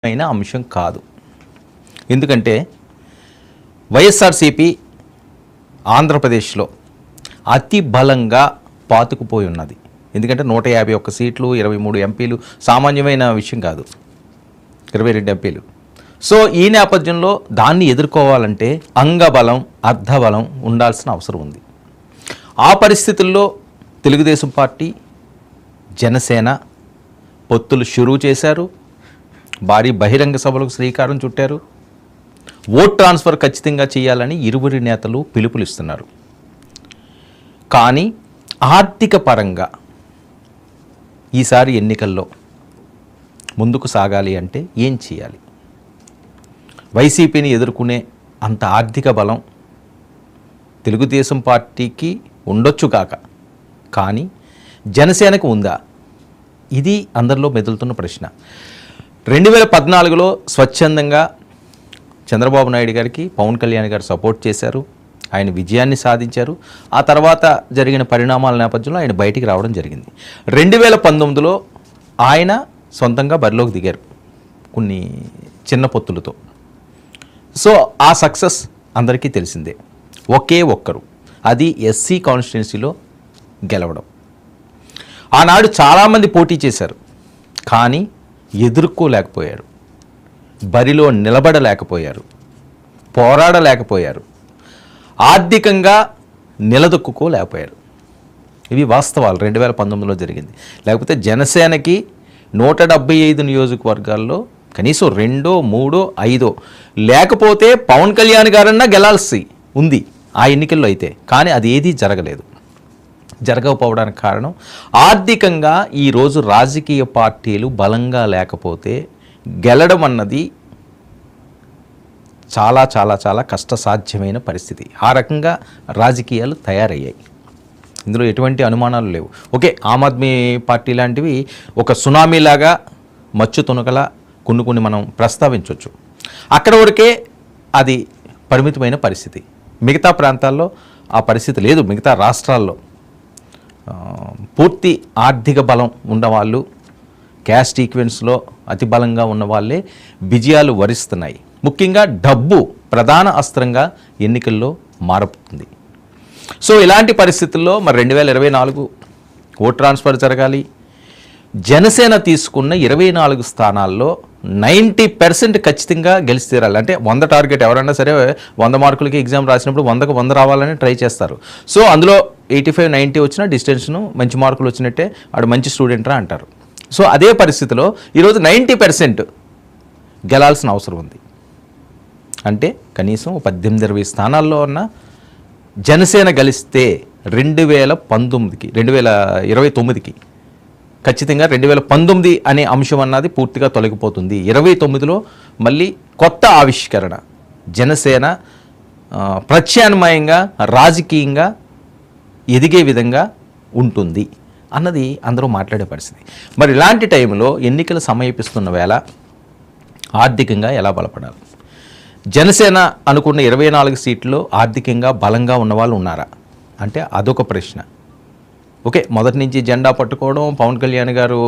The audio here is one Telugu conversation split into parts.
అయిన అంశం కాదు. ఎందుకంటే వైఎస్ఆర్సీపీ ఆంధ్రప్రదేశ్లో అతి బలంగా పాతుకుపోయి ఉన్నది. ఎందుకంటే 151 సీట్లు, 23 ఎంపీలు సామాన్యమైన విషయం కాదు, 22 ఎంపీలు. సో ఈ నేపథ్యంలో దాన్ని ఎదుర్కోవాలంటే అంగబలం, అర్ధబలం ఉండాల్సిన అవసరం ఉంది. ఆ పరిస్థితుల్లో తెలుగుదేశం పార్టీ, జనసేన పొత్తులు షురూ చేశారు. భారీ బహిరంగ సభలకు శ్రీకారం చుట్టారు. ఓట్ ట్రాన్స్ఫర్ ఖచ్చితంగా చేయాలని ఇరువురి నేతలు పిలుపునిస్తున్నారు. కానీ ఆర్థిక పరంగా ఈసారి ఎన్నికల్లో ముందుకు సాగాలి అంటే ఏం చేయాలి? వైసీపీని ఎదుర్కొనే అంత ఆర్థిక బలం తెలుగుదేశం పార్టీకి ఉండొచ్చు కాక, కానీ జనసేనకు ఉందా? ఇది అందరిలో మెదులుతున్న ప్రశ్న. 2014లో స్వచ్ఛందంగా చంద్రబాబు నాయుడు గారికి పవన్ కళ్యాణ్ గారు సపోర్ట్ చేశారు. ఆయన విజయాన్ని సాధించారు. ఆ తర్వాత జరిగిన పరిణామాల నేపథ్యంలో ఆయన బయటికి రావడం జరిగింది. 2019లో ఆయన సొంతంగా బరిలోకి దిగారు కొన్ని చిన్న పొత్తులతో. సో ఆ సక్సెస్ అందరికీ తెలిసిందే. ఒకే ఒక్కరు, అది ఎస్సీ కాన్స్టిట్యున్సీలో గెలవడం. ఆనాడు చాలామంది పోటీ చేశారు, కానీ ఎదుర్కోలేకపోయారు, బరిలో నిలబడలేకపోయారు, పోరాడలేకపోయారు, ఆర్థికంగా నిలదొక్కుకోలేకపోయారు. ఇవి వాస్తవాలు 2019లో జరిగింది. లేకపోతే జనసేనకి 175 నియోజకవర్గాల్లో కనీసం 2, 3, 5 లేకపోతే పవన్ కళ్యాణ్ గారన్నా గెలాల్సి ఉంది ఆ ఎన్నికల్లో అయితే. కానీ అది ఏదీ జరగలేదు. జరగకపోవడానికి కారణం ఆర్థికంగా ఈరోజు రాజకీయ పార్టీలు బలంగా లేకపోతే గెలడం అన్నది చాలా చాలా చాలా కష్టసాధ్యమైన పరిస్థితి. ఆ రకంగా రాజకీయాలు తయారయ్యాయి. ఇందులో ఎటువంటి అనుమానాలు లేవు. ఓకే, ఆమ్ ఆద్మీ పార్టీ లాంటివి ఒక సునామీలాగా మచ్చు తునకలా కొన్ని మనం ప్రస్తావించవచ్చు. అక్కడ వరకే అది పరిమితమైన పరిస్థితి. మిగతా ప్రాంతాల్లో ఆ పరిస్థితి లేదు. మిగతా రాష్ట్రాల్లో పూర్తి ఆర్థిక బలం ఉన్నవాళ్ళు, క్యాస్ట్ ఈక్వెన్స్లో అతి బలంగా ఉన్న వాళ్ళే విజయాలు వరిస్తున్నాయి. ముఖ్యంగా డబ్బు ప్రధాన అస్త్రంగా ఎన్నికల్లో మారుతుంది. సో ఇలాంటి పరిస్థితుల్లో మరి 2024 ఓట్ ట్రాన్స్ఫర్ జరగాలి. జనసేన తీసుకున్న 24 స్థానాల్లో 90% ఖచ్చితంగా గెలిచి తీరాలి. అంటే 100 టార్గెట్. ఎవరైనా సరే 100 మార్కులకి ఎగ్జామ్ రాసినప్పుడు 100కు 100 రావాలని ట్రై చేస్తారు. సో అందులో 85, 90 వచ్చిన డిస్టెన్స్ను మంచి మార్కులు వచ్చినట్టే వాడు మంచి స్టూడెంట్రా అంటారు. సో అదే పరిస్థితిలో ఈరోజు 90% గెలాల్సిన అవసరం ఉంది. అంటే కనీసం 18-20 స్థానాల్లో ఉన్న జనసేన గెలిస్తే 2029కి ఖచ్చితంగా 2019 అనే అంశం అన్నది పూర్తిగా తొలగిపోతుంది. 29లో మళ్ళీ కొత్త ఆవిష్కరణ, జనసేన ప్రత్యామ్నాయంగా రాజకీయంగా ఎదిగే విధంగా ఉంటుంది అన్నది అందరూ మాట్లాడే పరిస్థితి. మరి ఇలాంటి టైంలో ఎన్నికలు సమీపిస్తున్న వేళ ఆర్థికంగా ఎలా బలపడాలి? జనసేన అనుకున్న 24 సీట్లు ఆర్థికంగా బలంగా ఉన్నవాళ్ళు ఉన్నారా అంటే అదొక ప్రశ్న. ఓకే, మొదటి నుంచి జెండా పట్టుకోవడం, పవన్ కళ్యాణ్ గారు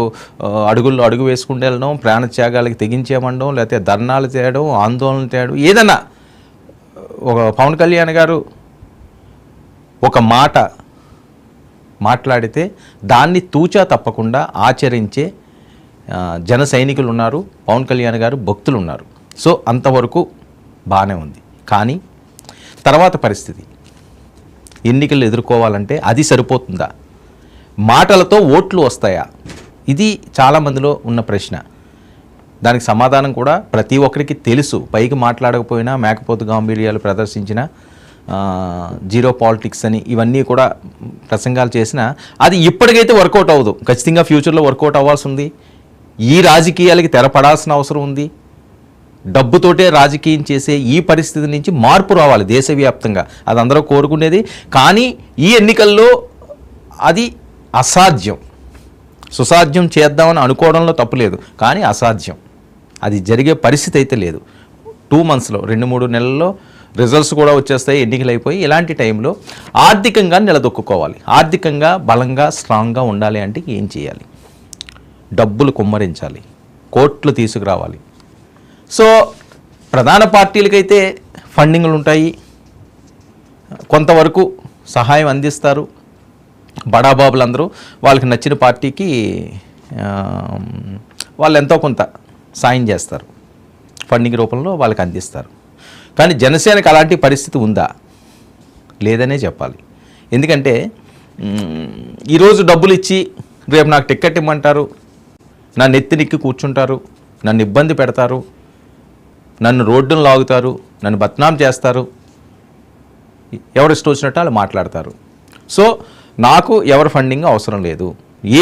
అడుగుల్లో అడుగు వేసుకుంటూ వెళ్ళడం, ప్రాణత్యాగాలకి తెగించేయమండం, లేకపోతే ధర్నాలు చేయడం, ఆందోళనలు చేయడం, ఏదన్నా ఒక పవన్ కళ్యాణ్ గారు ఒక మాట మాట్లాడితే దాన్ని తూచా తప్పకుండా ఆచరించే జన సైనికులు ఉన్నారు, పవన్ కళ్యాణ్ గారు భక్తులు ఉన్నారు. సో అంతవరకు బాగానే ఉంది. కానీ తర్వాత పరిస్థితి, ఎన్నికలు ఎదుర్కోవాలంటే అది సరిపోతుందా? మాటలతో ఓట్లు వస్తాయా? ఇది చాలామందిలో ఉన్న ప్రశ్న. దానికి సమాధానం కూడా ప్రతి ఒక్కరికి తెలుసు. పైకి మాట్లాడకపోయినా, మేకపోతు గాంభీర్యాలు ప్రదర్శించిన, జీరో పాలిటిక్స్ అని ఇవన్నీ కూడా ప్రసంగాలు చేసినా అది ఇప్పటికైతే వర్కౌట్ అవ్వదు. ఖచ్చితంగా ఫ్యూచర్లో వర్కౌట్ అవ్వాల్సి ఉంది. ఈ రాజకీయాలకి తెరపడాల్సిన అవసరం ఉంది. డబ్బుతోటే రాజకీయం చేసే ఈ పరిస్థితి నుంచి మార్పు రావాలి దేశవ్యాప్తంగా. అది అందరూ కోరుకునేది. కానీ ఈ ఎన్నికల్లో అది అసాధ్యం. సుసాధ్యం చేద్దామని అనుకోవడంలో తప్పులేదు, కానీ అసాధ్యం. అది జరిగే పరిస్థితి అయితే లేదు. 2 monthsలో 2-3 నెలల్లో రిజల్ట్స్ కూడా వచ్చేస్తాయి, ఎన్నికలు అయిపోయి. ఇలాంటి టైంలో ఆర్థికంగా నిలదొక్కుకోవాలి. ఆర్థికంగా బలంగా స్ట్రాంగ్గా ఉండాలి అంటే ఏం చేయాలి? డబ్బులు కుమ్మరించాలి, కోట్లు తీసుకురావాలి, సో ప్రధాన పార్టీలకైతే ఫండింగ్లు ఉంటాయి, కొంతవరకు సహాయం అందిస్తారు. బడాబాబులందరూ వాళ్ళకి నచ్చిన పార్టీకి వాళ్ళు ఎంతో కొంత సాయం చేస్తారు, ఫండింగ్ రూపంలో వాళ్ళకి అందిస్తారు. కానీ జనసేనకు అలాంటి పరిస్థితి ఉందా? లేదనే చెప్పాలి. ఎందుకంటే ఈరోజు డబ్బులు ఇచ్చి రేపు నాకు టికెట్ ఇమ్మంటారు, నా నెత్తినెక్కి కూర్చుంటారు, నన్ను ఇబ్బంది పెడతారు, నన్ను రోడ్డును లాగుతారు, నన్ను బద్నాం చేస్తారు, ఎవరిష్టం వచ్చినట్టు వాళ్ళు మాట్లాడతారు. సో నాకు ఎవరి ఫండింగ్ అవసరం లేదు.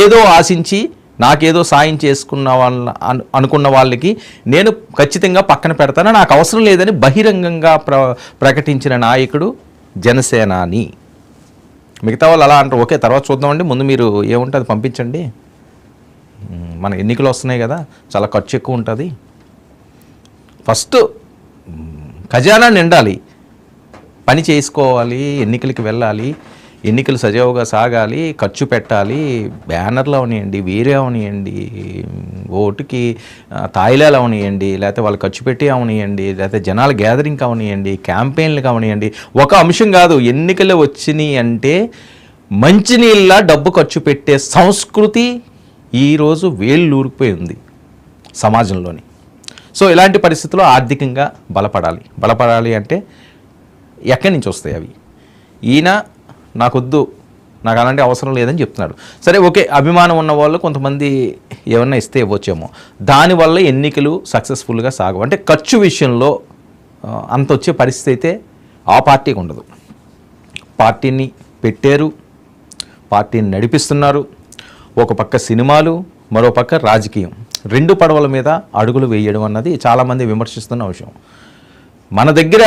ఏదో ఆశించి నాకేదో సాయం చేసుకున్న వాళ్ళ అనుకున్న వాళ్ళకి నేను ఖచ్చితంగా పక్కన పెడతాను, నాకు అవసరం లేదని బహిరంగంగా ప్రకటించిన నాయకుడు జనసేనాని. మిగతా వాళ్ళు అలా అంటారు, ఓకే తర్వాత చూద్దామండి, ముందు మీరు ఏముంటుంది పంపించండి, మన ఎన్నికలు వస్తున్నాయి కదా, చాలా ఖర్చు ఎక్కువ ఉంటుంది, ఫస్ట్ ఖజానా నిండాలి, పని చేసుకోవాలి, ఎన్నికలకి వెళ్ళాలి, ఎన్నికలు సజావుగా సాగాలి, ఖర్చు పెట్టాలి, బ్యానర్లు అవనియండి, వేరే అవనియండి, ఓటుకి తాయిలాలు అవనియండి, లేకపోతే వాళ్ళు ఖర్చు పెట్టి అవనియండి, లేకపోతే జనాల గ్యాదరింగ్ అవనియండి, క్యాంపెయిన్లు అవనియండి. ఒక అంశం కాదు, ఎన్నికలు వచ్చినాయి అంటే మంచినీళ్ళ డబ్బు ఖర్చు పెట్టే సంస్కృతి ఈరోజు వేళ్ళూరిపోయి ఉంది సమాజంలోని. సో ఇలాంటి పరిస్థితుల్లో ఆర్థికంగా బలపడాలి అంటే ఎక్కడి నుంచి వస్తాయి అవి? ఈయన నాకొద్దు, నాకు అలాంటి అవసరం లేదని చెప్తున్నాడు. సరే ఓకే, అభిమానం ఉన్న వాళ్ళు కొంతమంది ఏమన్నా ఇస్తే ఇవ్వచ్చేమో, దానివల్ల ఎన్నికలు సక్సెస్ఫుల్గా సాగవు. అంటే ఖర్చు విషయంలో అంత వచ్చే పరిస్థితి అయితే ఆ పార్టీకి ఉండదు. పార్టీని పెట్టారు, పార్టీని నడిపిస్తున్నారు, ఒక పక్క సినిమాలు, మరో పక్క రాజకీయం, రెండు పడవల మీద అడుగులు వేయడం అన్నది చాలామంది విమర్శిస్తున్న విషయం. మన దగ్గర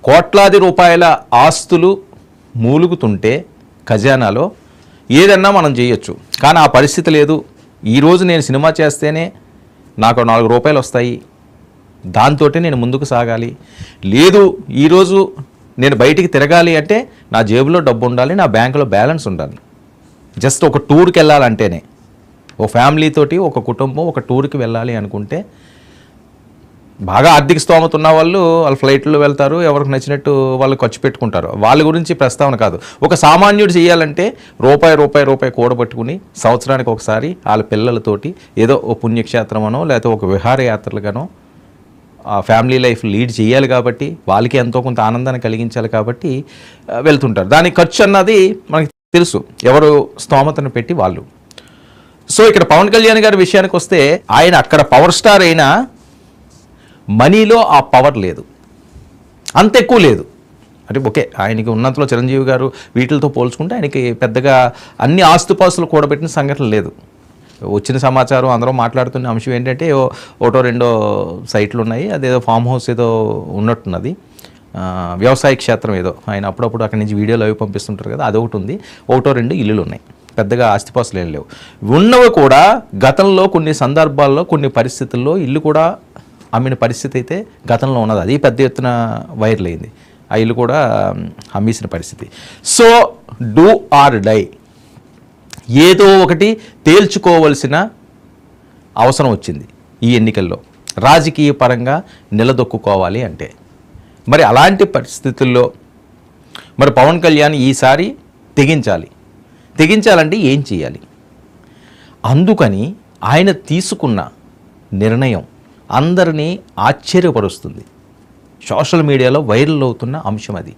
కోట్లాది రూపాయల ఆస్తులు మూలుగుతుంటే ఖజానాలో ఏదన్నా మనం చేయొచ్చు, కానీ ఆ పరిస్థితి లేదు. ఈరోజు నేను సినిమా చేస్తేనే నాకు 4 రూపాయలు వస్తాయి, దాంతో నేను ముందుకు సాగాలి. లేదు ఈరోజు నేను బయటికి తిరగాలి అంటే నా జేబులో డబ్బు ఉండాలి, నా బ్యాంకులో బ్యాలెన్స్ ఉండాలి. జస్ట్ ఒక టూర్కి వెళ్ళాలంటేనే, ఓ ఫ్యామిలీతోటి ఒక కుటుంబం ఒక టూర్కి వెళ్ళాలి అనుకుంటే బాగా ఆర్థిక స్తోమత ఉన్న వాళ్ళు ఫ్లైట్లో వెళ్తారు, ఎవరికి నచ్చినట్టు వాళ్ళు ఖర్చు పెట్టుకుంటారు, వాళ్ళ గురించి ప్రస్తావన కాదు. ఒక సామాన్యుడు చేయాలంటే రూపాయి కూడబట్టుకుని సంవత్సరానికి ఒకసారి వాళ్ళ పిల్లలతోటి ఏదో ఓ పుణ్యక్షేత్రమనో లేకపోతే ఒక విహారయాత్రలుగానో ఆ ఫ్యామిలీ లైఫ్ లీడ్ చేయాలి, కాబట్టి వాళ్ళకి ఎంతో కొంత ఆనందాన్ని కలిగించాలి, కాబట్టి వెళ్తుంటారు. దానికి ఖర్చు అన్నది మనకి తెలుసు, ఎవరు స్తోమతను పెట్టి వాళ్ళు. సో ఇక్కడ పవన్ కళ్యాణ్ గారి విషయానికి వస్తే, ఆయన అక్కడ పవర్ స్టార్ అయినా మనీలో ఆ పవర్ లేదు, అంత ఎక్కువ లేదు. అంటే ఓకే, ఆయనకి ఉన్నంతలో చిరంజీవి గారు వీటితో పోల్చుకుంటే ఆయనకి పెద్దగా అన్ని ఆస్తుపాస్తులు కూడబెట్టిన సంఘటన లేదు. వచ్చిన సమాచారం అందరూ మాట్లాడుతున్న అంశం ఏంటంటే, ఒకటో రెండో సైట్లు ఉన్నాయి, అదేదో ఫామ్ హౌస్ ఏదో ఉన్నట్టున్నది, వ్యవసాయ క్షేత్రం ఏదో, ఆయన అప్పుడప్పుడు అక్కడి నుంచి వీడియోలు అవి పంపిస్తుంటారు కదా, అదొకటి ఉంది, ఒకటో రెండు ఇల్లులు ఉన్నాయి, పెద్దగా ఆస్తిపాస్తులు ఏం లేవు. ఉన్నవి కూడా గతంలో కొన్ని సందర్భాల్లో కొన్ని పరిస్థితుల్లో ఇల్లు కూడా అమ్మిన పరిస్థితి అయితే గతంలో ఉన్నది, అది పెద్ద ఎత్తున వైరల్ అయింది, ఆ ఇల్లు కూడా అమ్మేసిన పరిస్థితి. సో డూ ఆర్ డై, ఏదో ఒకటి తేల్చుకోవలసిన అవసరం వచ్చింది ఈ ఎన్నికల్లో, రాజకీయ పరంగా నిలదొక్కుకోవాలి అంటే. మరి అలాంటి పరిస్థితుల్లో మరి పవన్ కళ్యాణ్ ఈసారి తెగించాలంటే ఏం చేయాలి? అందుకని ఆయన తీసుకున్న నిర్ణయం అందరినీ ఆశ్చర్యపరుస్తుంది, సోషల్ మీడియాలో వైరల్ అవుతున్న అంశం అది.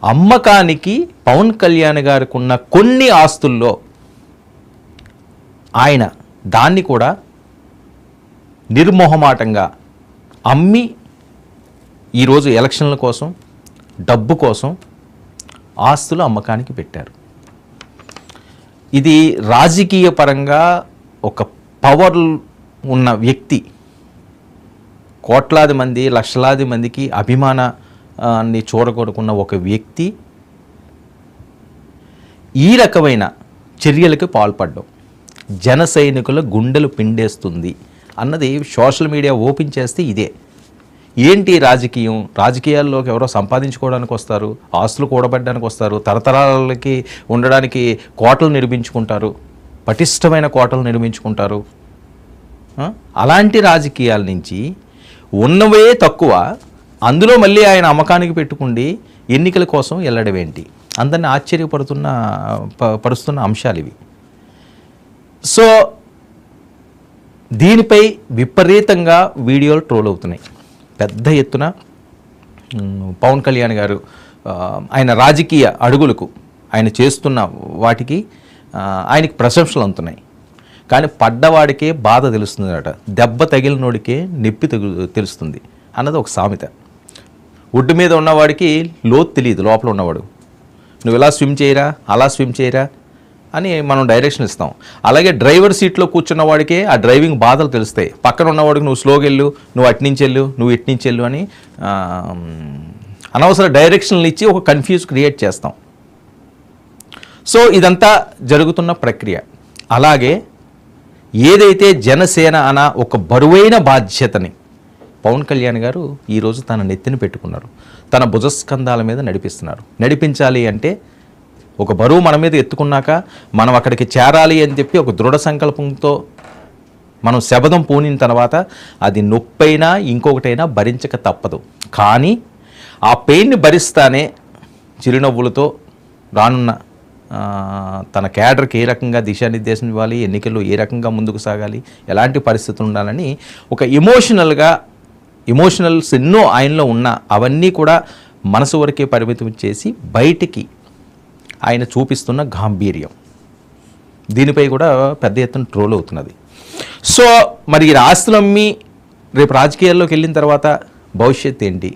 అమ్మకానికి పవన్ కళ్యాణ్ గారికి ఉన్న కొన్ని ఆస్తుల్లో ఆయన దాన్ని కూడా నిర్మోహమాటంగా అమ్మి ఈరోజు ఎలక్షన్ల కోసం డబ్బు కోసం ఆస్తులు అమ్మకానికి పెట్టారు. ఇది రాజకీయ పరంగా ఒక పవర్ ఉన్న వ్యక్తి, కోట్లాది మంది లక్షలాది మందికి అభిమానాన్ని చూరగొడుకున్న ఒక వ్యక్తి ఈ రకమైన చర్యలకు పాల్పడడం జన సైనికుల గుండెలు పిండేస్తుంది అన్నది సోషల్ మీడియా ఓపెన్ చేస్తే ఇదే. ఏంటి రాజకీయాల్లోకి ఎవరో సంపాదించుకోవడానికి వస్తారు, ఆస్తులు కూడబెట్టడానికి వస్తారు, తరతరాలకి ఉండడానికి కోటలు నిర్మించుకుంటారు, పటిష్టమైన కోటలు నిర్మించుకుంటారు, అలాంటి రాజకీయాల నుంచి ఉన్నవే తక్కువ, అందులో మళ్ళీ ఆయన అమ్మకానికి పెట్టుకుండి ఎన్నికల కోసం వెళ్ళడమేంటి? అందరిని పరుస్తున్న అంశాలు ఇవి. సో దీనిపై విపరీతంగా వీడియోలు ట్రోల్ అవుతున్నాయి పెద్ద ఎత్తున. పవన్ కళ్యాణ్ గారు ఆయన రాజకీయ అడుగులకు, ఆయన చేస్తున్న వాటికి ఆయనకి ప్రశంసలు అందుతున్నాయి. కానీ పడ్డవాడికే బాధ తెలుస్తుందట, దెబ్బ తగిలినోడికే నొప్పి తెలుస్తుంది అన్నది ఒక సామెత. ఒడ్డు మీద ఉన్నవాడికి లోతు తెలియదు, లోపల ఉన్నవాడు. నువ్వు ఇలా స్విమ్ చేయరా, అలా స్విమ్ చేయరా అని మనం డైరెక్షన్ ఇస్తాం. అలాగే డ్రైవర్ సీట్లో కూర్చున్న వాడికే ఆ డ్రైవింగ్ బాధలు తెలుస్తాయి. పక్కన ఉన్నవాడికి నువ్వు స్లోగా వెళ్ళు, నువ్వు అట్నుంచి వెళ్ళు, నువ్వు ఇట్నుంచి వెళ్ళు అని అనవసర డైరెక్షన్లు ఇచ్చి ఒక కన్ఫ్యూజ్ క్రియేట్ చేస్తాం. సో ఇదంతా జరుగుతున్న ప్రక్రియ. అలాగే ఏదైతే జనసేన అన్న ఒక బరువైన బాధ్యతని పవన్ కళ్యాణ్ గారు ఈరోజు తన నెత్తిని పెట్టుకున్నారు, తన భుజస్కంధాల మీద నడిపించాలి అంటే ఒక బరువు మన మీద ఎత్తుకున్నాక మనం అక్కడికి చేరాలి అని చెప్పి ఒక దృఢ సంకల్పంతో మనం శబదం పూనిన తర్వాత అది నొప్పైనా ఇంకొకటైనా భరించక తప్పదు. కానీ ఆ పెయిన్ని భరిస్తానే చిరునవ్వులతో రానున్న తన క్యాడర్కి ఏ రకంగా దిశానిర్దేశం ఇవ్వాలి, ఎన్నికల్లో ఏ రకంగా ముందుకు సాగాలి, ఎలాంటి పరిస్థితులు ఉండాలని ఒక ఎమోషనల్స్ ఎన్నో ఆయనలో ఉన్న అవన్నీ కూడా మనసు వరకే పరిమితం చేసి బయటికి ఆయన చూపిస్తున్న గాంభీర్యం, దీనిపై కూడా పెద్ద ఎత్తున ట్రోల్ అవుతున్నది. సో మరి ఈ ఆస్తులు అమ్మి రేపు రాజకీయాల్లోకి వెళ్ళిన తర్వాత భవిష్యత్తు ఏంటి?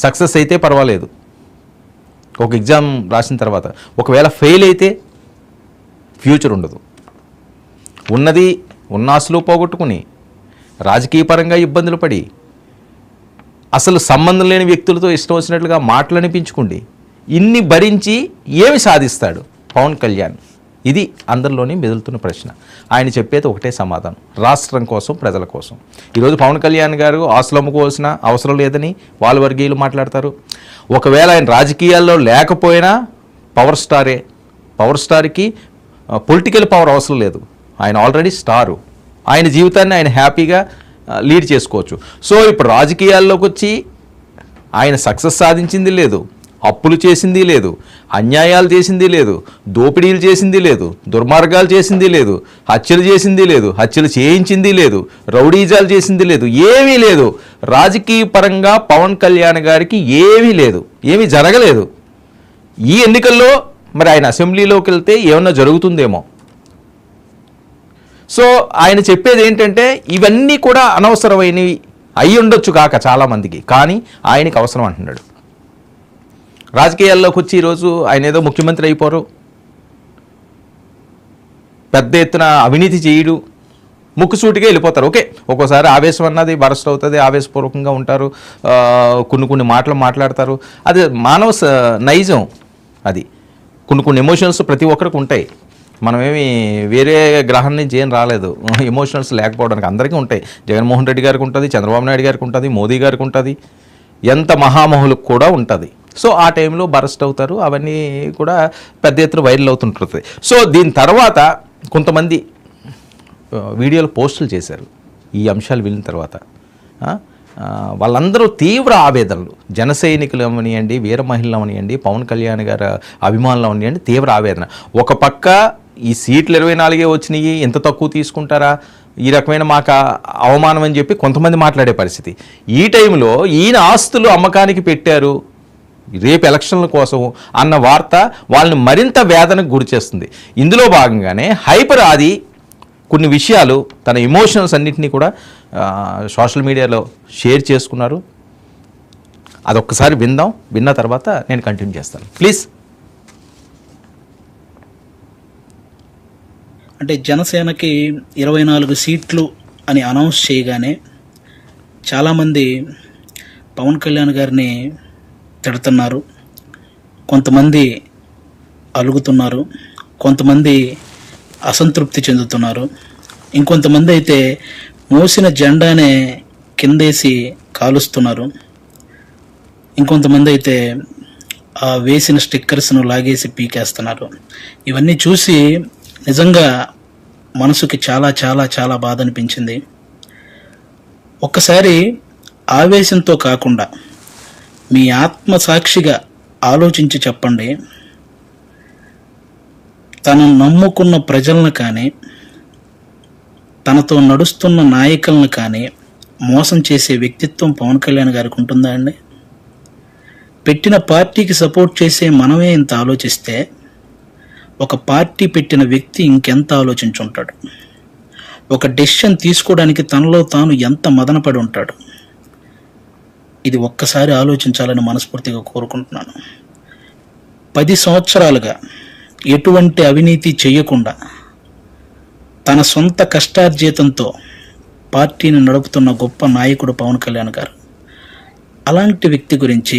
సక్సెస్ అయితే పర్వాలేదు, ఒక ఎగ్జామ్ రాసిన తర్వాత ఒకవేళ ఫెయిల్ అయితే ఫ్యూచర్ ఉండదు. ఉన్న ఆస్తులు పోగొట్టుకుని రాజకీయపరంగా ఇబ్బందులు పడి అసలు సంబంధం లేని వ్యక్తులతో ఇష్టం వచ్చినట్లుగా మాటలు అనిపించుకోండి, ఇన్ని భరించి ఏమి సాధిస్తాడు పవన్ కళ్యాణ్? ఇది అందరిలోనే మెదులుతున్న ప్రశ్న. ఆయన చెప్పేది ఒకటే సమాధానం, రాష్ట్రం కోసం, ప్రజల కోసం. ఈరోజు పవన్ కళ్యాణ్ గారు ఆస్తులు అమ్ముకోవాల్సిన అవసరం లేదని వాళ్ళ వర్గీయులు మాట్లాడతారు. ఒకవేళ ఆయన రాజకీయాల్లో లేకపోయినా పవర్ స్టార్కి పొలిటికల్ పవర్ అవసరం లేదు, ఆయన ఆల్రెడీ స్టారు. ఆయన జీవితాన్ని ఆయన హ్యాపీగా లీడ్ చేసుకోవచ్చు. సో ఇప్పుడు రాజకీయాల్లోకి వచ్చి ఆయన సక్సెస్ సాధించింది లేదు, అప్పులు చేసింది లేదు, అన్యాయాలు చేసింది లేదు, దోపిడీలు చేసింది లేదు, దుర్మార్గాలు చేసింది లేదు, హత్యలు చేసింది లేదు, హత్యలు చేయించింది లేదు, రౌడీజాలు చేసింది లేదు, ఏమీ లేదు. రాజకీయ పరంగా పవన్ కళ్యాణ్ గారికి ఏమీ లేదు, ఏమీ జరగలేదు. ఈ ఎన్నికల్లో మరి ఆయన అసెంబ్లీలోకి వెళ్తే ఏమన్నా జరుగుతుందేమో. సో ఆయన చెప్పేది ఏంటంటే ఇవన్నీ కూడా అనవసరమైనవి అయి ఉండొచ్చు కాక చాలామందికి, కానీ ఆయనకి అవసరం అంటున్నాడు. రాజకీయాల్లోకి వచ్చి ఈరోజు ఆయన ఏదో ముఖ్యమంత్రి అయిపోరు, పెద్ద ఎత్తున అవినీతి చేయడు, ముక్కుసూటిగా వెళ్ళిపోతారు. ఓకే, ఒక్కోసారి ఆవేశం అన్నది బరస్ట్ అవుతుంది, ఆవేశపూర్వకంగా ఉంటారు, కొన్ని మాటలు మాట్లాడతారు, అది మానవ నైజం. అది కొన్ని ఎమోషన్స్ ప్రతి ఒక్కరికి ఉంటాయి. మనమేమి వేరే గ్రహం నుంచి ఏం రాలేదు, ఎమోషనల్స్ లేకపోవడానికి అందరికీ ఉంటాయి. జగన్మోహన్ రెడ్డి గారికి ఉంటుంది, చంద్రబాబు నాయుడు గారికి ఉంటుంది, మోదీ గారికి ఉంటుంది, ఎంత మహామహులకు కూడా ఉంటుంది. సో ఆ టైంలో బరస్ట్ అవుతారు, అవన్నీ కూడా పెద్ద ఎత్తున వైరల్ అవుతుంటుంది. సో దీని తర్వాత కొంతమంది వీడియోలు పోస్టులు చేశారు ఈ అంశాలు విన్న తర్వాత. వాళ్ళందరూ తీవ్ర ఆవేదనలు, జన సైనికులు అవనియండి, వీర మహిళలు అవనియండి, పవన్ కళ్యాణ్ గారి అభిమానులు అవనియండి, తీవ్ర ఆవేదన. ఒక పక్క ఈ సీట్లు 24 వచ్చినాయి, ఎంత తక్కువ తీసుకుంటారా, ఈ రకమైన మాకు అవమానం అని చెప్పి కొంతమంది మాట్లాడే పరిస్థితి. ఈ టైంలో ఈయన ఆస్తులు అమ్మకానికి పెట్టారు రేపు ఎలక్షన్ల కోసం అన్న వార్త వాళ్ళని మరింత వేదనకు గురి చేస్తుంది. ఇందులో భాగంగానే హైపర్ ఆది కొన్ని విషయాలు తన ఎమోషనల్స్ అన్నింటినీ కూడా సోషల్ మీడియాలో షేర్ చేసుకున్నారు. అదొక్కసారి విందాం, విన్న తర్వాత నేను కంటిన్యూ చేస్తాను ప్లీజ్. అంటే జనసేనకి 24 సీట్లు అని అనౌన్స్ చేయగానే చాలామంది పవన్ కళ్యాణ్ గారిని తిడుతున్నారు, కొంతమంది అలుగుతున్నారు, కొంతమంది అసంతృప్తి చెందుతున్నారు, ఇంకొంతమంది అయితే మోసిన జెండానే కిందేసి కాలుస్తున్నారు, ఇంకొంతమంది అయితే ఆ వేసిన స్టిక్కర్స్ను లాగేసి పీకేస్తున్నారు. ఇవన్నీ చూసి నిజంగా మనసుకి చాలా చాలా చాలా బాధ అనిపించింది. ఒక్కసారి ఆవేశంతో కాకుండా మీ ఆత్మసాక్షిగా ఆలోచించి చెప్పండి, తను నమ్ముకున్న ప్రజలను కానీ తనతో నడుస్తున్న నాయకులను కానీ మోసం చేసే వ్యక్తిత్వం పవన్ కళ్యాణ్ గారికి ఉంటుందా అండి? పెట్టిన పార్టీకి సపోర్ట్ చేసే మనమే ఇంత ఆలోచిస్తే ఒక పార్టీ పెట్టిన వ్యక్తి ఇంకెంత ఆలోచించుంటాడు? ఒక డెసిషన్ తీసుకోవడానికి తనలో తాను ఎంత మదనపడి ఉంటాడు? ఇది ఒక్కసారి ఆలోచించాలని మనస్ఫూర్తిగా కోరుకుంటున్నాను. 10 సంవత్సరాలుగా ఎటువంటి అవినీతి చేయకుండా తన సొంత కష్టార్జితంతో పార్టీని నడుపుతున్న గొప్ప నాయకుడు పవన్ కళ్యాణ్ గారు. అలాంటి వ్యక్తి గురించి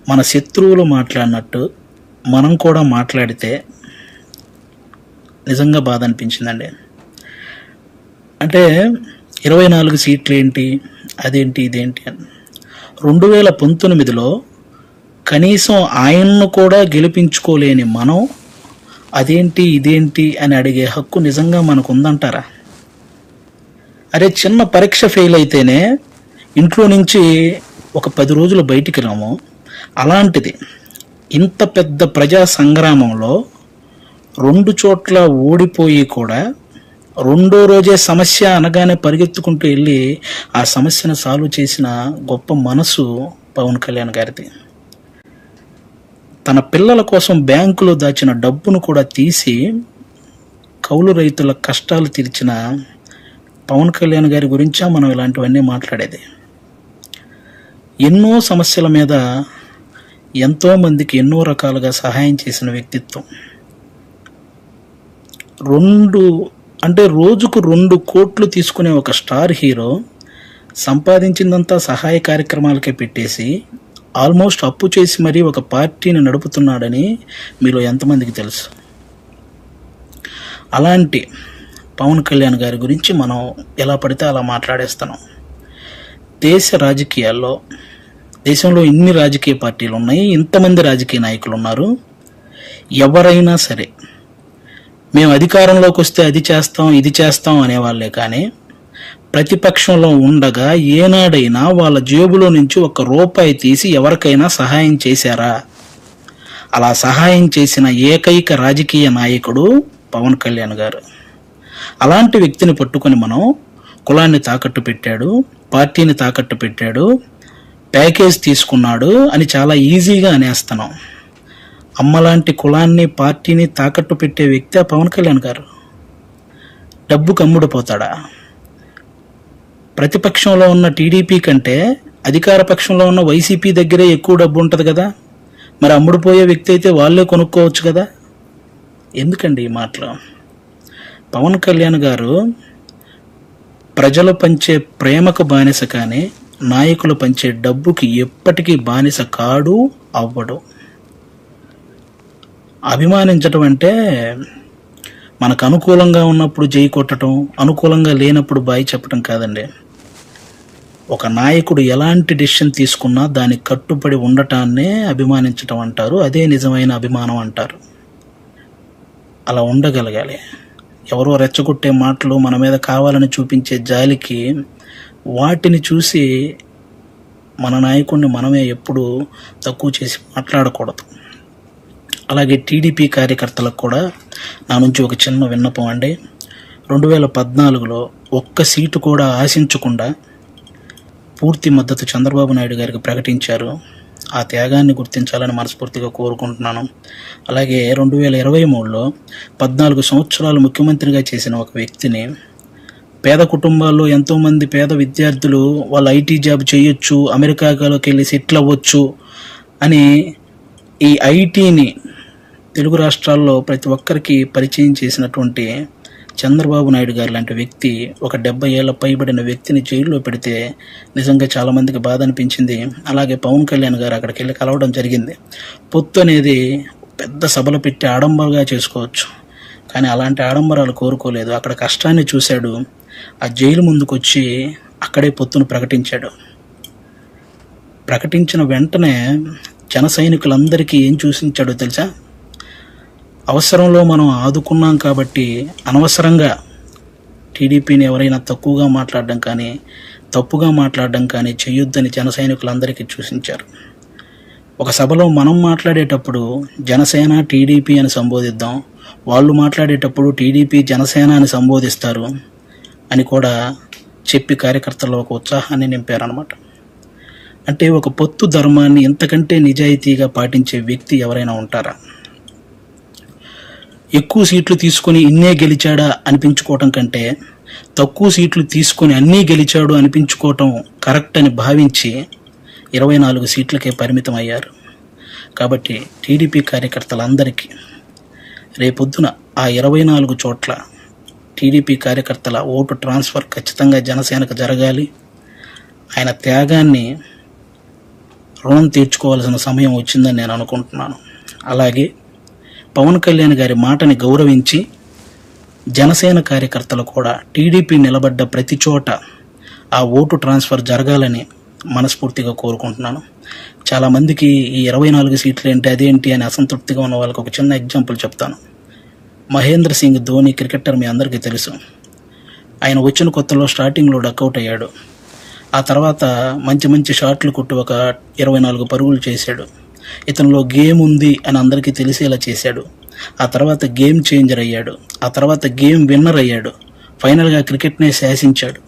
మన శత్రువులు మాట్లాడినట్టు మనం కూడా మాట్లాడితే నిజంగా బాధ అనిపించిందండి. అంటే 24 సీట్లు ఏంటి, అదేంటి, ఇదేంటి అని 2019లో కనీసం ఆయన్ను కూడా గెలిపించుకోలేని మనం అదేంటి ఇదేంటి అని అడిగే హక్కు నిజంగా మనకు ఉందంటారా? అరే, చిన్న పరీక్ష ఫెయిల్ అయితేనే ఇంట్లో నుంచి ఒక 10 రోజులు బయటికి రాము. అలాంటిది ఇంత పెద్ద ప్రజా సంగ్రామంలో 2 చోట్ల ఓడిపోయి కూడా 2వ రోజే సమస్య అనగానే పరిగెత్తుకుంటూ వెళ్ళి ఆ సమస్యను సాల్వ్ చేసిన గొప్ప మనసు పవన్ కళ్యాణ్ గారిది. తన పిల్లల కోసం బ్యాంకులో దాచిన డబ్బును కూడా తీసి కౌలు రైతుల కష్టాలు తీర్చిన పవన్ కళ్యాణ్ గారి గురించా మనం ఇలాంటివన్నీ మాట్లాడేది? ఎన్నో సమస్యల మీద ఎంతోమందికి ఎన్నో రకాలుగా సహాయం చేసిన వ్యక్తిత్వం. రోజుకు 2 కోట్లు తీసుకునే ఒక స్టార్ హీరో సంపాదించిందంతా సహాయ కార్యక్రమాలకే పెట్టేసి ఆల్మోస్ట్ అప్పు చేసి మరీ ఒక పార్టీని నడుపుతున్నాడని మీలో ఎంతమందికి తెలుసు? అలాంటి పవన్ కళ్యాణ్ గారి గురించి మనం ఎలా పడితే అలా మాట్లాడేస్తున్నాం. దేశంలో ఇన్ని రాజకీయ పార్టీలు ఉన్నాయి, ఇంతమంది రాజకీయ నాయకులు ఉన్నారు. ఎవరైనా సరే మేము అధికారంలోకి వస్తే అది చేస్తాం ఇది చేస్తాం అనేవాళ్ళే కానీ ప్రతిపక్షంలో ఉండగా ఏనాడైనా వాళ్ళ జేబులో నుంచి 1 రూపాయి తీసి ఎవరికైనా సహాయం చేశారా? అలా సహాయం చేసిన ఏకైక రాజకీయ నాయకుడు పవన్ కళ్యాణ్ గారు. అలాంటి వ్యక్తిని పట్టుకొని మనం కులాన్ని తాకట్టు పెట్టాడు, పార్టీని తాకట్టు పెట్టాడు, ప్యాకేజ్ తీసుకున్నాడు అని చాలా ఈజీగా అనేస్తున్నాం. అమ్మలాంటి కులాన్ని పార్టీని తాకట్టు పెట్టే వ్యక్తి పవన్ కళ్యాణ్ గారు. డబ్బుకు అమ్ముడుపోతాడా? ప్రతిపక్షంలో ఉన్న టీడీపీ కంటే అధికార పక్షంలో ఉన్న వైసీపీ దగ్గరే ఎక్కువ డబ్బు ఉంటుంది కదా, మరి అమ్ముడుపోయే వ్యక్తి అయితే వాళ్ళే కొనుక్కోవచ్చు కదా. ఎందుకండి ఈ మాటలు? పవన్ కళ్యాణ్ గారు ప్రజలు పంచే ప్రేమకు బానిస కానీ నాయకులు పంచే డబ్బుకి ఎప్పటికీ బానిస కాడు, అవ్వడు. అభిమానించటం అంటే మనకు అనుకూలంగా ఉన్నప్పుడు జై కొట్టడం, అనుకూలంగా లేనప్పుడు బాయి చెప్పడం కాదండి. ఒక నాయకుడు ఎలాంటి డెసిషన్ తీసుకున్నా దానికి కట్టుబడి ఉండటాన్నే అభిమానించటం అంటారు. అదే నిజమైన అభిమానం అంటారు. అలా ఉండగలగాలి. ఎవరో రెచ్చగొట్టే మాటలు, మన మీద కావాలని చూపించే జాలికి వాటిని చూసి మన నాయకుడిని మనమే ఎప్పుడు తక్కువ చేసి మాట్లాడకూడదు. అలాగే టీడీపీ కార్యకర్తలకు కూడా నా నుంచి ఒక చిన్న విన్నపం అండి. 2014లో 1 సీటు కూడా ఆశించకుండా పూర్తి మద్దతు చంద్రబాబు నాయుడు గారికి ప్రకటించారు. ఆ త్యాగాన్ని గుర్తించాలని మనస్ఫూర్తిగా కోరుకుంటున్నాను. అలాగే 2023లో 14 సంవత్సరాలు ముఖ్యమంత్రిగా చేసిన ఒక వ్యక్తిని, పేద కుటుంబాల్లో ఎంతోమంది పేద విద్యార్థులు వాళ్ళు ఐటీ జాబ్ చేయొచ్చు, అమెరికాలోకి వెళ్ళి సెటిల్ అవ్వచ్చు అని ఈ ఐటీని తెలుగు రాష్ట్రాల్లో ప్రతి ఒక్కరికి పరిచయం చేసినటువంటి చంద్రబాబు నాయుడు గారు లాంటి వ్యక్తి ఒక 70 ఏళ్ల పైబడిన వ్యక్తిని జైల్లో పెడితే నిజంగా చాలామందికి బాధ అనిపించింది. అలాగే పవన్ కళ్యాణ్ గారు అక్కడికి వెళ్ళి కలవడం జరిగింది. పొత్తు అనేది పెద్ద సభలు పెట్టి ఆడంబరంగా చేసుకోవచ్చు, కానీ అలాంటి ఆడంబరాలు కోరుకోలేదు. అక్కడ కష్టాన్ని చూశాడు. ఆ జైలు ముందుకు వచ్చి అక్కడే పొత్తును ప్రకటించాడు. ప్రకటించిన వెంటనే జన సైనికులందరికీ ఏం చూసించాడో తెలుసా? అవసరంలో మనం ఆదుకున్నాం కాబట్టి అనవసరంగా టీడీపీని ఎవరైనా తక్కువగా మాట్లాడడం కానీ తప్పుగా మాట్లాడడం కానీ చేయొద్దని జన సైనికులందరికీ సూచించారు. ఒక సభలో మనం మాట్లాడేటప్పుడు జనసేన టీడీపీ అని సంబోధిద్దాం, వాళ్ళు మాట్లాడేటప్పుడు టీడీపీ జనసేన అని సంబోధిస్తారు అని కూడా చెప్పి కార్యకర్తల్లో ఒక ఉత్సాహాన్ని నింపారనమాట. అంటే ఒక పొత్తు ధర్మాన్ని ఇంతకంటే నిజాయితీగా పాటించే వ్యక్తి ఎవరైనా ఉంటారా? ఎక్కువ సీట్లు తీసుకొని ఇన్నే గెలిచాడా అనిపించుకోవటం కంటే తక్కువ సీట్లు తీసుకొని అన్నీ గెలిచాడు అనిపించుకోవటం కరెక్ట్ అని భావించి 24 సీట్లకే పరిమితం అయ్యారు. కాబట్టి టీడీపీ కార్యకర్తలందరికీ రేపొద్దున ఆ 24 చోట్ల టీడీపీ కార్యకర్తల ఓటు ట్రాన్స్ఫర్ ఖచ్చితంగా జనసేనకు జరగాలి. ఆయన త్యాగాన్ని రుణం తీర్చుకోవాల్సిన సమయం వచ్చిందని నేను అనుకుంటున్నాను. అలాగే పవన్ కళ్యాణ్ గారి మాటని గౌరవించి జనసేన కార్యకర్తలు కూడా టీడీపీ నిలబడ్డ ప్రతి చోట ఆ ఓటు ట్రాన్స్ఫర్ జరగాలని మనస్ఫూర్తిగా కోరుకుంటున్నాను. చాలామందికి ఈ 24 సీట్లు ఏంటి అదేంటి అని అసంతృప్తిగా ఉన్న వాళ్ళకి ఒక చిన్న ఎగ్జాంపుల్ చెప్తాను. మహేంద్ర సింగ్ ధోని క్రికెటర్ మీ అందరికీ తెలుసు. ఆయన వచ్చిన కొత్తలో స్టార్టింగ్లో డక్అవుట్ అయ్యాడు. ఆ తర్వాత మంచి మంచి షాట్లు కొట్టి ఒక 24 పరుగులు చేశాడు. ఇతనిలో గేమ్ ఉంది అని అందరికీ తెలిసేలా చేశాడు. ఆ తర్వాత గేమ్ చేంజర్ అయ్యాడు. ఆ తర్వాత గేమ్ విన్నర్ అయ్యాడు. ఫైనల్గా క్రికెట్నే శాసించాడు.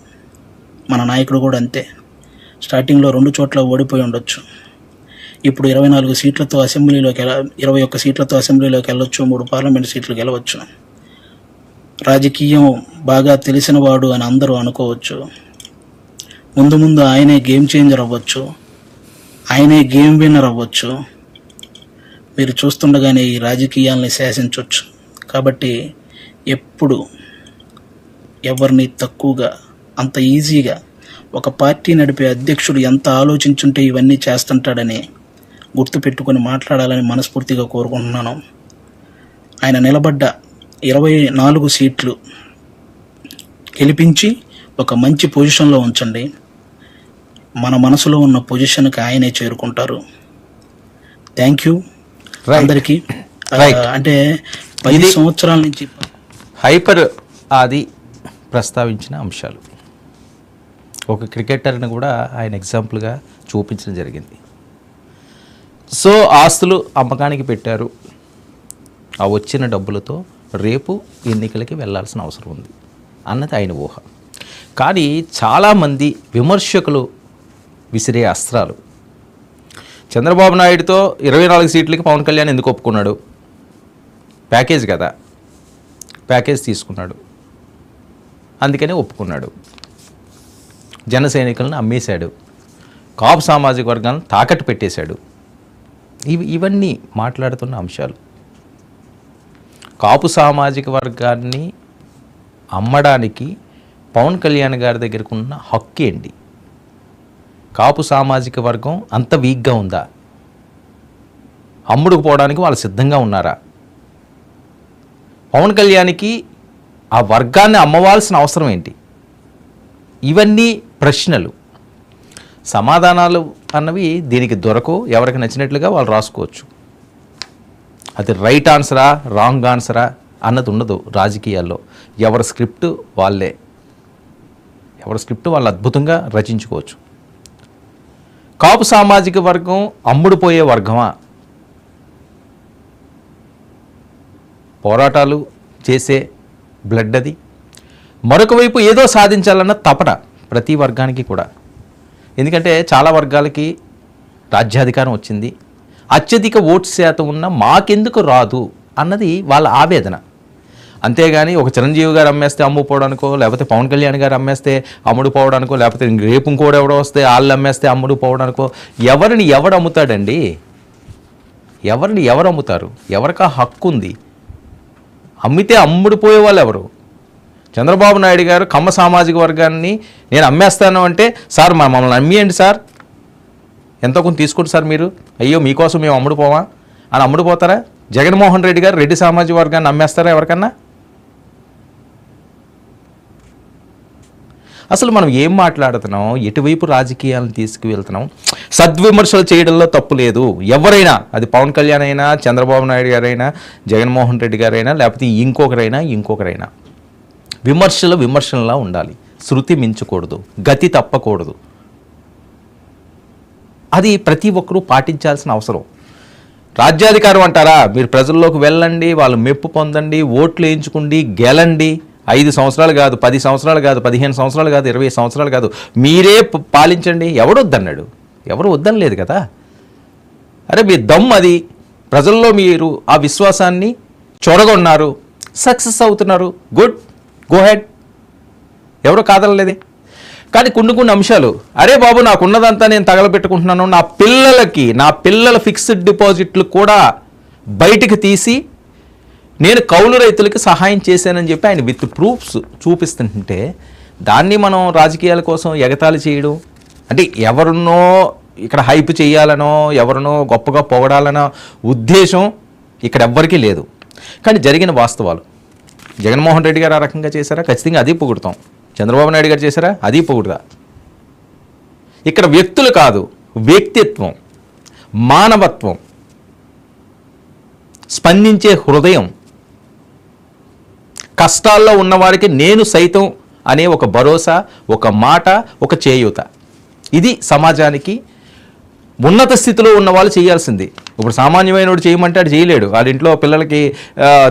మన నాయకుడు కూడా అంతే. స్టార్టింగ్లో 2 చోట్ల ఓడిపోయి ఉండొచ్చు. ఇప్పుడు 24 సీట్లతో అసెంబ్లీలోకి 21 సీట్లతో అసెంబ్లీలోకి వెళ్ళొచ్చు, 3 పార్లమెంట్ సీట్లు గెలవచ్చు. రాజకీయం బాగా తెలిసినవాడు అని అందరూ అనుకోవచ్చు. ముందు ముందు ఆయనే గేమ్ చేంజర్ అవ్వచ్చు, ఆయనే గేమ్ విన్నర్ అవ్వచ్చు. మీరు చూస్తుండగానే ఈ రాజకీయాల్ని శాసించవచ్చు. కాబట్టి ఎప్పుడు ఎవరిని తక్కువగా అంత ఈజీగా ఒక పార్టీ నడిపే అధ్యక్షుడు ఎంత ఆలోచించుంటే ఇవన్నీ చేస్తుంటాడని గుర్తుపెట్టుకొని మాట్లాడాలని మనస్ఫూర్తిగా కోరుకుంటున్నాను. ఆయన నిలబడ్డ 24 సీట్లు గెలిపించి ఒక మంచి పొజిషన్లో ఉంచండి. మన మనసులో ఉన్న పొజిషన్కి ఆయనే చేరుకుంటారు. థ్యాంక్ యూ అందరికీ. అంటే 10 సంవత్సరాల నుంచి హైపర్ అది ప్రస్తావించిన అంశాలు ఒక క్రికెటర్ని కూడా ఆయన ఎగ్జాంపుల్గా చూపించడం జరిగింది. సో ఆస్తులు అమ్మకానికి పెట్టారు. ఆ వచ్చిన డబ్బులతో రేపు ఎన్నికలకి వెళ్ళాల్సిన అవసరం ఉంది అన్నది ఆయన ఊహ. కానీ చాలామంది విమర్శకులు విసిరే అస్త్రాలు, చంద్రబాబు నాయుడుతో 24 సీట్లకి పవన్ కళ్యాణ్ ఎందుకు ఒప్పుకున్నాడు? ప్యాకేజ్ కదా, ప్యాకేజ్ తీసుకున్నాడు, అందుకనే ఒప్పుకున్నాడు. జన సైనికులను అమ్మేశాడు, కాపు సామాజిక వర్గాలను తాకట్టు పెట్టేశాడు. ఇవన్నీ మాట్లాడుతున్న అంశాలు. కాపు సామాజిక వర్గాన్ని అమ్మడానికి పవన్ కళ్యాణ్ గారి దగ్గరకు ఉన్న హక్కు ఏంటి? కాపు సామాజిక వర్గం అంత వీక్గా ఉందా? అమ్ముడుకు పోవడానికి వాళ్ళు సిద్ధంగా ఉన్నారా? పవన్ కళ్యాణ్కి ఆ వర్గాన్ని అమ్మవాల్సిన అవసరం ఏంటి? ఇవన్నీ ప్రశ్నలు. సమాధానాలు అన్నవి దీనికి దొరకవు. ఎవరికి నచ్చినట్లుగా వాళ్ళు రాసుకోవచ్చు. అది రైట్ ఆన్సరా రాంగ్ ఆన్సరా అన్నది ఉండదు రాజకీయాల్లో. ఎవరి స్క్రిప్ట్ వాళ్ళే, ఎవరి స్క్రిప్ట్ వాళ్ళు అద్భుతంగా రచించుకోవచ్చు. కాపు సామాజిక వర్గం అమ్ముడుపోయే వర్గమా? పోరాటాలు చేసే బ్లడ్ అది. మరొక వైపు ఏదో సాధించాలన్న తపన ప్రతి వర్గానికి కూడా. ఎందుకంటే చాలా వర్గాలకి రాజ్యాధికారం వచ్చింది, అత్యధిక ఓటు శాతం ఉన్న మాకెందుకు రాదు అన్నది వాళ్ళ ఆవేదన. అంతేగాని ఒక చిరంజీవి గారు అమ్మేస్తే అమ్ముడుపోవడానికో, లేకపోతే పవన్ కళ్యాణ్ గారు అమ్మేస్తే అమ్ముడుపోవడానికో, లేకపోతే రేపు ఇంకోటి ఎవడో వస్తే వాళ్ళు అమ్మేస్తే అమ్ముడుపోవడానికో ఎవరిని ఎవడు అమ్ముతాడండి? ఎవరిని ఎవరు అమ్ముతారు? ఎవరికా హక్కు ఉంది? అమ్మితే అమ్ముడుపోయే వాళ్ళు ఎవరు? చంద్రబాబు నాయుడు గారు కమ్మ సామాజిక వర్గాన్ని నేను అమ్మేస్తాను అంటే, సార్ మమ్మల్ని అమ్మేయండి సార్, ఎంతో కొంత తీసుకోండి సార్ మీరు, అయ్యో మీకోసం మేము అమ్ముడుపోవా అని అమ్ముడుపోతారా? జగన్మోహన్ రెడ్డి గారు రెడ్డి సామాజిక వర్గాన్ని అమ్మేస్తారా ఎవరికన్నా? అసలు మనం ఏం మాట్లాడుతున్నాం, ఎటువైపు రాజకీయాలను తీసుకువెళ్తున్నాం? సద్విమర్శలు చేయడంలో తప్పు లేదు. ఎవరైనా, అది పవన్ కళ్యాణ్ అయినా, చంద్రబాబు నాయుడు గారైనా, జగన్మోహన్ రెడ్డి గారైనా, లేకపోతే ఇంకొకరైనా విమర్శనలా ఉండాలి. శృతి మించకూడదు, గతి తప్పకూడదు. అది ప్రతి ఒక్కరూ పాటించాల్సిన అవసరం. రాజ్యాధికారం అంటారా, మీరు ప్రజల్లోకి వెళ్ళండి, వాళ్ళు మెప్పు పొందండి, ఓట్లు వేయించుకోండి, గెలండి. 5 సంవత్సరాలు కాదు, 10 సంవత్సరాలు కాదు, 15 సంవత్సరాలు కాదు, 20 సంవత్సరాలు కాదు, మీరే పాలించండి. ఎవడు వద్దన్నాడు? ఎవరు వద్దని లేదు కదా. అరే మీ దమ్ అది. ప్రజల్లో మీరు ఆ విశ్వాసాన్ని చూరగొన్నారు, సక్సెస్ అవుతున్నారు, గుడ్, గో హెడ్, ఎవరు కాదనలేదే. కానీ కొన్ని అంశాలు, అరే బాబు నాకున్నదంతా నేను తగలబెట్టుకుంటున్నాను, నా పిల్లల ఫిక్స్డ్ డిపాజిట్లు కూడా బయటికి తీసి నేను కౌలు రైతులకి సహాయం చేశానని చెప్పి ఆయన విత్ ప్రూఫ్స్ చూపిస్తుంటే దాన్ని మనం రాజకీయాల కోసం ఎగతాళి చేయడం అంటే ఎవరినో ఇక్కడ హైప్ చేయాలనో ఎవరినో గొప్పగా పొగడాలనో ఉద్దేశం ఇక్కడ ఎవ్వరికీ లేదు. కానీ జరిగిన వాస్తవాలు, జగన్మోహన్ రెడ్డి గారు ఆ రకంగా చేశారా? ఖచ్చితంగా అది పొగుడుతాం. చంద్రబాబు నాయుడు గారు చేశారా? అది పొగుడుదా. ఇక్కడ వ్యక్తులు కాదు, వ్యక్తిత్వం, మానవత్వం, స్పందించే హృదయం, కష్టాల్లో ఉన్నవారికి నేను సైతం అనే ఒక భరోసా, ఒక మాట, ఒక చేయూత, ఇది సమాజానికి ఉన్నత స్థితిలో ఉన్న వాళ్ళు చేయాల్సింది. ఇప్పుడు సామాన్యమైన వాడు చేయమంటే అది చేయలేడు. వాళ్ళ ఇంట్లో పిల్లలకి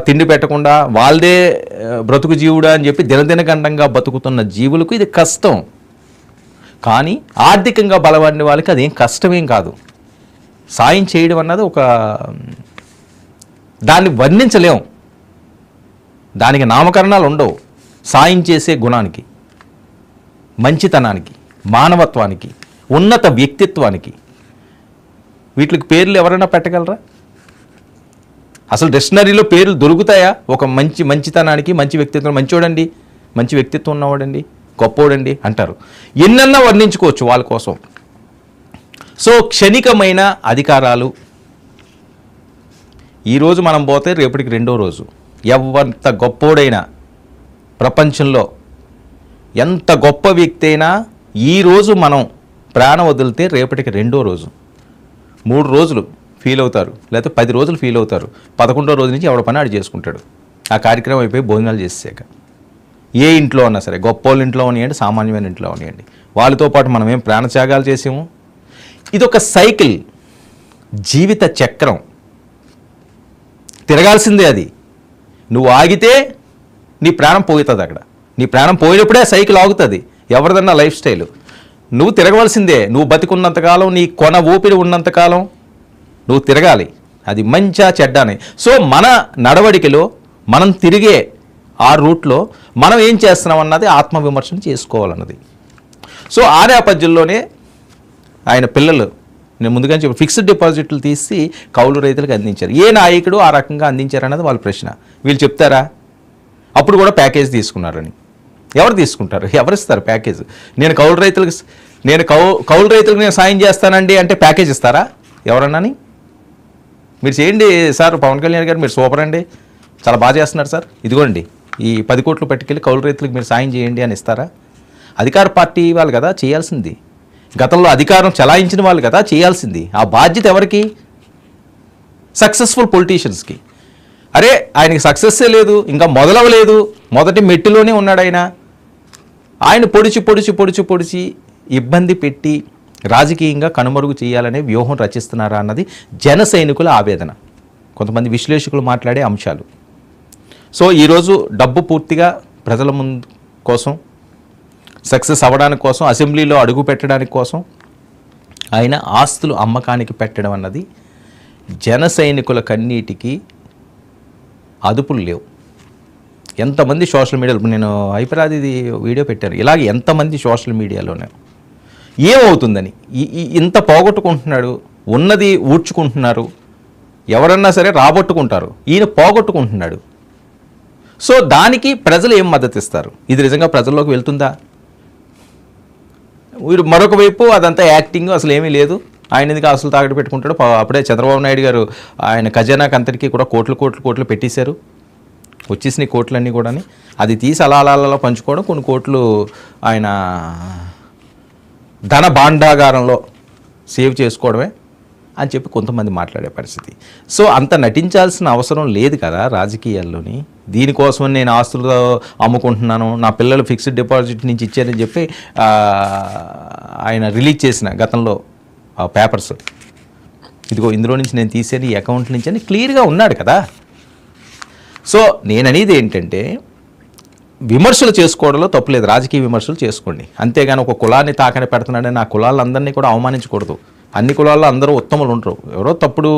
తిండి పెట్టకుండా వాళ్ళదే బ్రతుకు జీవుడా అని చెప్పి దినదినగండంగా బతుకుతున్న జీవులకు ఇది కష్టం. కానీ ఆర్థికంగా బలపడిన వాళ్ళకి అదేం కష్టమేం కాదు. సాయం చేయడం అన్నది ఒక దాన్ని వర్ణించలేం, దానికి నామకరణాలు ఉండవు. సాయం చేసే గుణానికి, మంచితనానికి, మానవత్వానికి, ఉన్నత వ్యక్తిత్వానికి, వీటికి పేర్లు ఎవరైనా పెట్టగలరా? అసలు డిక్షనరీలో పేర్లు దొరుకుతాయా? ఒక మంచితనానికి, మంచి వ్యక్తిత్వం, మంచోడండి, మంచి వ్యక్తిత్వం ఉన్నవాడండి, గొప్పోడండి అంటారు. ఎన్నన్నా వర్ణించుకోవచ్చు వాళ్ళ కోసం. సో క్షణికమైన అధికారాలు, ఈరోజు మనం పోతే రేపటికి రెండో రోజు. ఎంత గొప్పోడైనా ప్రపంచంలో ఎంత గొప్ప వ్యక్తి అయినా ఈరోజు మనం ప్రాణం వదిలితే రేపటికి రెండో రోజు. 3 రోజులు ఫీల్ అవుతారు, లేకపోతే 10 రోజులు ఫీల్ అవుతారు. 11వ రోజు నుంచి ఎవడ పని ఆడు చేసుకుంటాడు. ఆ కార్యక్రమం అయిపోయి భోజనాలు చేసాక ఏ ఇంట్లో ఉన్నా సరే, గొప్పోళ్ళ ఇంట్లో ఉన్నాయండి, సామాన్యమైన ఇంట్లో ఉన్నాయండి, వాళ్ళతో పాటు మనం ఏం ప్రాణత్యాగాలు చేసాము. ఇదొక సైకిల్, జీవిత చక్రం, తిరగాల్సిందే. అది నువ్వు ఆగితే నీ ప్రాణం పోతుంది. అక్కడ నీ ప్రాణం పోయినప్పుడే సైకిల్ ఆగుతుంది. ఎవరిదన్నా లైఫ్ స్టైల్, నువ్వు తిరగవలసిందే. నువ్వు బతికున్నంతకాలం, నీ కొన ఊపిరి ఉన్నంతకాలం నువ్వు తిరగాలి. అది మంచా చెడ్డానే. సో మన నడవడికలో మనం తిరిగే ఆ రూట్లో మనం ఏం చేస్తున్నాం అన్నది ఆత్మవిమర్శన చేసుకోవాలన్నది. సో ఆ నేపథ్యంలోనే ఆయన పిల్లలు, నేను ముందుగా చెప్పి ఫిక్స్డ్ డిపాజిట్లు తీసి కౌలు రైతులకు అందించారు. ఏ నాయకుడు ఆ రకంగా అందించారన్నది వాళ్ళ ప్రశ్న. వీళ్ళు చెప్తారా? అప్పుడు కూడా ప్యాకేజ్ తీసుకున్నారని. ఎవరు తీసుకుంటారు? ఎవరిస్తారు ప్యాకేజ్? నేను కౌలు రైతులకు నేను సాయం చేస్తానండి అంటే ప్యాకేజ్ ఇస్తారా ఎవరన్నాని? మీరు చేయండి సార్, పవన్ కళ్యాణ్ గారు మీరు సూపర్ అండి, చాలా బాగా చేస్తున్నారు సార్, ఇదిగోండి ఈ 10 కోట్లు పట్టుకెళ్ళి కౌలు రైతులకు మీరు సాయం చేయండి అని ఇస్తారా? అధికార పార్టీ వాళ్ళు కదా చేయాల్సింది, గతంలో అధికారం చలాయించిన వాళ్ళు కదా చేయాల్సింది. ఆ బాధ్యత ఎవరికి? సక్సెస్ఫుల్ పొలిటీషియన్స్కి. అరే ఆయనకి సక్సెస్సే లేదు, ఇంకా మొదలవలేదు, మొదటి మెట్టులోనే ఉన్నాడు ఆయన పొడిచి ఇబ్బంది పెట్టి రాజకీయంగా కనుమరుగు చేయాలనే వ్యూహం రచిస్తున్నారా అన్నది జన సైనికుల ఆవేదన, కొంతమంది విశ్లేషకులు మాట్లాడే అంశాలు. సో ఈరోజు డబ్బు పూర్తిగా ప్రజల ముందు కోసం, సక్సెస్ అవ్వడానికి కోసం, అసెంబ్లీలో అడుగు పెట్టడానికి కోసం ఆయన ఆస్తులు అమ్మకానికి పెట్టడం అన్నది జన సైనికుల కన్నీటికి అదుపులు లేవు. ఎంతమంది సోషల్ మీడియాలో, నేను హైపరాదిది వీడియో పెట్టాను, ఇలాగే ఎంతమంది సోషల్ మీడియాలోనే ఏమవుతుందని ఇంత పోగొట్టుకుంటున్నాడు, ఉన్నది ఊడ్చుకుంటున్నారు, ఎవరన్నా సరే రాబట్టుకుంటారు, ఈయన పోగొట్టుకుంటున్నాడు. సో దానికి ప్రజలు ఏం మద్దతు ఇస్తారు? ఇది నిజంగా ప్రజల్లోకి వెళ్తుందా? వీరు మరొక వైపు అదంతా యాక్టింగ్, అసలు ఏమీ లేదు, ఆయన ఎందుకు అసలు తాగట్టు పెట్టుకుంటాడు. అప్పుడే చంద్రబాబు నాయుడు గారు ఆయన ఖజానాకి అంతటికీ కూడా కోట్లు పెట్టేశారు. వచ్చేసిన కోట్లన్నీ కూడా అది తీసి అలా అలా అలా పంచుకోవడం, కొన్ని కోట్లు ఆయన ధన భాండాగారంలో సేవ్ చేసుకోవడమే అని చెప్పి కొంతమంది మాట్లాడే పరిస్థితి. సో అంత నటించాల్సిన అవసరం లేదు కదా రాజకీయాల్లోని. దీనికోసం నేను ఆస్తులు అమ్ముకుంటున్నాను, నా పిల్లలు ఫిక్స్డ్ డిపాజిట్ నుంచి ఇచ్చారని చెప్పి ఆయన రిలీజ్ చేసిన గతంలో పేపర్స్, ఇదిగో ఇందులో నుంచి నేను తీసేది ఈ అకౌంట్ నుంచి అని క్లియర్గా ఉన్నాడు కదా. సో నేను అనేది ఏంటంటే, విమర్శలు చేసుకోవడంలో తప్పులేదు, రాజకీయ విమర్శలు చేసుకోండి, అంతేగాని ఒక కులాన్ని తాకని పెడుతున్నాడని ఆ కులాలందరినీ కూడా అవమానించకూడదు. అన్ని కులాల్లో అందరూ ఉత్తములు ఉంటారు, ఎవరో తప్పుడు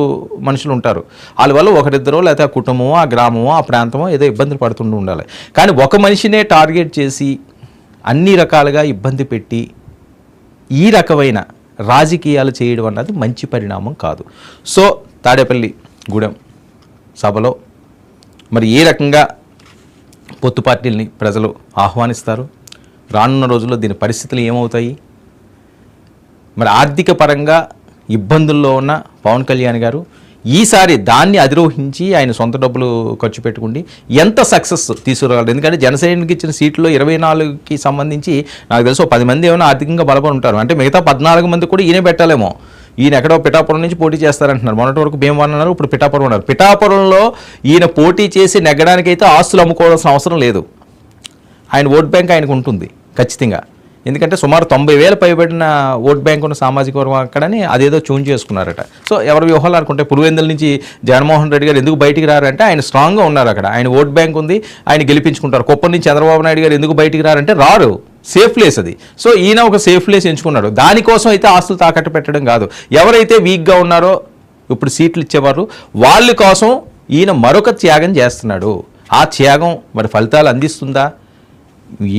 మనుషులు ఉంటారు, వాళ్ళ వల్ల ఒకరిద్దరో లేకపోతే ఆ కుటుంబమో ఆ గ్రామమో ఆ ప్రాంతమో ఏదో ఇబ్బందులు పడుతుంటూ ఉండాలి. కానీ ఒక మనిషినే టార్గెట్ చేసి అన్ని రకాలుగా ఇబ్బంది పెట్టి ఈ రకమైన రాజకీయాలు చేయడం అన్నది మంచి పరిణామం కాదు. సో తాడేపల్లి గూడెం సభలో మరి ఏ రకంగా పొత్తు పార్టీలని ప్రజలు ఆహ్వానిస్తారు, రానున్న రోజుల్లో దీని పరిస్థితులు ఏమవుతాయి, మరి ఆర్థిక పరంగా ఇబ్బందుల్లో ఉన్న పవన్ కళ్యాణ్ గారు ఈసారి దాన్ని అధిరోహించి ఆయన సొంత డబ్బులు ఖర్చు పెట్టుకుండి ఎంత సక్సెస్ తీసుకురాగలరు. ఎందుకంటే జనసేనకి ఇచ్చిన సీట్లో 24కి సంబంధించి నాకు తెలుసు 10 మంది ఏమైనా ఆర్థికంగా బలపడి ఉంటారు, అంటే మిగతా 14 మంది కూడా ఈయన పెట్టాలేమో. ఈయన ఎక్కడో పిఠాపురం నుంచి పోటీ చేస్తారంటున్నారు, మొన్నటి వరకు భీమవరం అన్నారు, ఇప్పుడు పిఠాపురం అన్నారు. పిఠాపురంలో ఈయన పోటీ చేసి నెగ్గడానికైతే ఆస్తులు అమ్ముకోవాల్సిన అవసరం లేదు, ఆయన ఓట్ బ్యాంక్ ఆయనకు ఉంటుంది ఖచ్చితంగా. ఎందుకంటే సుమారు 90,000 పైబడిన ఓట్ బ్యాంక్ ఉన్న సామాజిక వర్గం అక్కడని అదేదో చూన్ చేసుకున్నారట. సో ఎవరి వ్యూహాలు అనుకుంటే పులివెందుల నుంచి జగన్మోహన్ రెడ్డి గారు ఎందుకు బయటికి రారంటే ఆయన స్ట్రాంగ్గా ఉన్నారు అక్కడ, ఆయన ఓట్ బ్యాంక్ ఉంది, ఆయన గెలిపించుకుంటారు. కుప్పం నుంచి చంద్రబాబు నాయుడు గారు ఎందుకు బయటికి రారంటే రారు, సేఫ్ ప్లేస్ అది. సో ఈయన ఒక సేఫ్ ప్లేస్ ఎంచుకున్నాడు, దానికోసం అయితే ఆస్తులు తాకట్టు పెట్టడం కాదు. ఎవరైతే వీక్గా ఉన్నారో ఇప్పుడు సీట్లు ఇచ్చేవారు వాళ్ళ కోసం ఈయన మరొక త్యాగం చేస్తున్నాడు. ఆ త్యాగం మరి ఫలితాలు అందిస్తుందా?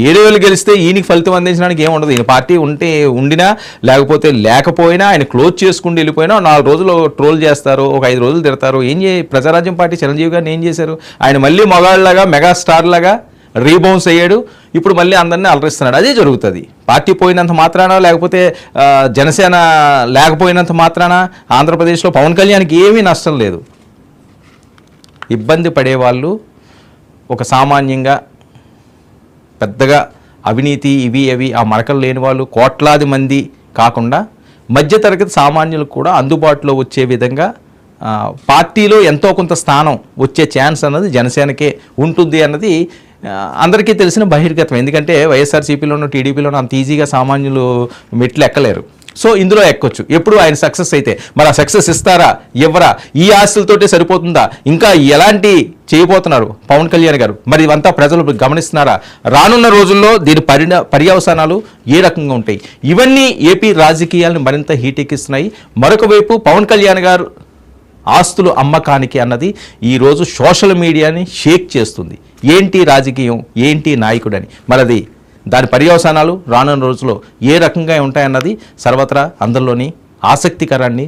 7,000 గెలిస్తే ఈయనకి ఫలితం అందించడానికి ఏముండదు. ఈయన పార్టీ ఉండినా లేకపోతే లేకపోయినా ఆయన క్లోజ్ చేసుకుంటూ వెళ్ళిపోయినా 4 రోజులు ట్రోల్ చేస్తారు, ఒక 5 రోజులు తిడతారు. ప్రజారాజ్యం పార్టీ చిరంజీవి గారిని ఏం చేశారు? ఆయన మళ్ళీ మగాళ్ళలాగా మెగాస్టార్ లాగా రీబౌన్స్ అయ్యాడు, ఇప్పుడు మళ్ళీ అందరినీ అలరిస్తున్నాడు. అదే జరుగుతుంది. పార్టీ పోయినంత మాత్రాన లేకపోతే జనసేన లేకపోయినంత మాత్రాన ఆంధ్రప్రదేశ్లో పవన్ కళ్యాణ్కి ఏమీ నష్టం లేదు. ఇబ్బంది పడేవాళ్ళు ఒక సామాన్యంగా పెద్దగా అవినీతి ఇవి అవి ఆ మరకలు లేని వాళ్ళు కోట్లాది మంది కాకుండా మధ్యతరగతి సామాన్యులకు కూడా అందుబాటులో వచ్చే విధంగా పార్టీలో ఎంతో కొంత స్థానం వచ్చే ఛాన్స్ అన్నది జనసేనకే ఉంటుంది అన్నది అందరికీ తెలిసిన బహిర్గతం. ఎందుకంటే వైఎస్ఆర్సీపీలోనూ టీడీపీలోనూ అంత ఈజీగా సామాన్యులు మెట్లు ఎక్కలేరు. సో ఇందులో ఎక్కొచ్చు ఎప్పుడు ఆయన సక్సెస్ అయితే. మరి ఆ సక్సెస్ ఇస్తారా ఇవ్వరా, ఈ ఆస్తులతోటే సరిపోతుందా, ఇంకా ఎలాంటి చేయబోతున్నారు పవన్ కళ్యాణ్ గారు, మరి ఇవంతా ప్రజలు గమనిస్తున్నారా? రానున్న రోజుల్లో దీని పర్యవసానాలు ఏ రకంగా ఉంటాయి? ఇవన్నీ ఏపీ రాజకీయాలను మరింత హీటెక్కిస్తున్నాయి. మరొక వైపు పవన్ కళ్యాణ్ గారు ఆస్తులు అమ్మకానికి అన్నది ఈరోజు సోషల్ మీడియాని షేక్ చేస్తుంది. ఏంటి రాజకీయం, ఏంటి నాయకుడని. మరది దాని పర్యవసానాలు రానున్న రోజుల్లో ఏ రకంగా ఉంటాయన్నది సర్వత్రా అందరిలోని ఆసక్తికరాన్ని